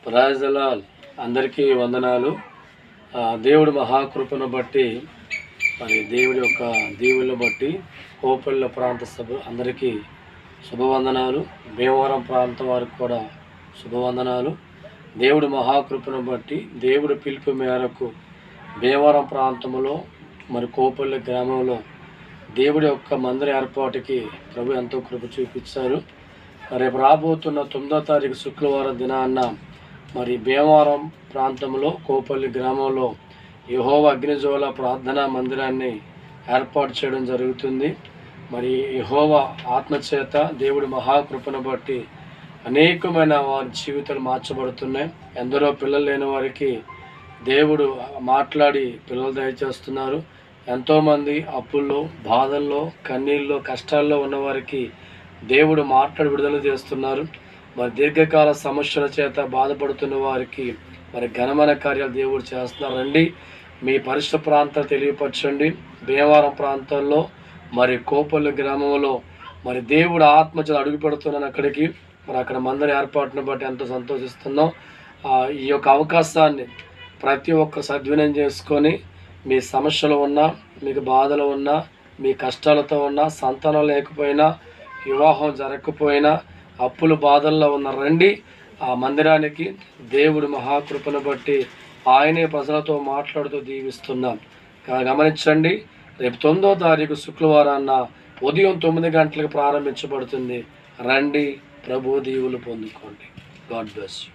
Praise the lord. అందరికీ వందనాలు. దేవుడి మహాకృపను బట్టి మరి దేవుడి యొక్క దీవులను బట్టి కోపల్ల ప్రాంత సభ అందరికీ శుభవందనాలు. భీమవరం ప్రాంతం వారికి కూడా శుభవందనాలు. దేవుడి మహాకృపను బట్టి దేవుడి పిలుపు మేరకు భీమవరం ప్రాంతంలో మరి కోపల్లి గ్రామంలో దేవుడి యొక్క మందిర ఏర్పాటుకి ప్రభు ఎంతో కృప చూపించారు. రేపు రాబోతున్న 9వ తారీఖు శుక్రవారం దినాన్న మరి భీమవరం ప్రాంతంలో కోపల్లి గ్రామంలో యెహోవా అగ్నిజ్వాల ప్రార్థనా మందిరాన్ని ఏర్పాటు చేయడం జరుగుతుంది. మరి యెహోవా ఆత్మచేత దేవుడి మహాకృపను బట్టి అనేకమైన వారి జీవితాలు మార్చబడుతున్నాయి. ఎందరో పిల్లలు లేని వారికి దేవుడు మాట్లాడి పిల్లలు దయచేస్తున్నారు. ఎంతోమంది అప్పుల్లో, బాధల్లో, కన్నీళ్ళలో, కష్టాల్లో ఉన్నవారికి దేవుడు మాట్లాడి విడుదల చేస్తున్నారు. మరి దీర్ఘకాల సమస్యల చేత బాధపడుతున్న వారికి మరి ఘనమైన కార్యాలు దేవుడు చేస్తున్నారు. రండి, మీ పరిసర ప్రాంతాలు తెలియపరచండి. భీమవరం ప్రాంతంలో మరి కోపల్లి గ్రామంలో మరి దేవుడు ఆత్మచేత అడుగు పెడుతున్నాను అక్కడికి. మరి అక్కడ మందిర ఏర్పాటును బట్టి ఎంతో సంతోషిస్తున్నాం. ఈ యొక్క అవకాశాన్ని ప్రతి ఒక్క సద్వినియోగం చేసుకొని మీ సమస్యలు ఉన్నా, మీకు బాధలు ఉన్నా, మీ కష్టాలతో ఉన్నా, సంతానం లేకపోయినా, వివాహం జరగకపోయినా, అప్పులు బాధల్లో ఉన్న రండి ఆ మందిరానికి. దేవుడి మహాకృపను బట్టి ఆయనే ప్రజలతో మాట్లాడుతూ దీవిస్తున్నాం. గమనించండి, రేపు 9వ తారీఖు శుక్రవారాన్న ఉదయం 9 గంటలకు ప్రారంభించబడుతుంది. రండి, ప్రభు దీవులు పొందుకోండి. God bless you.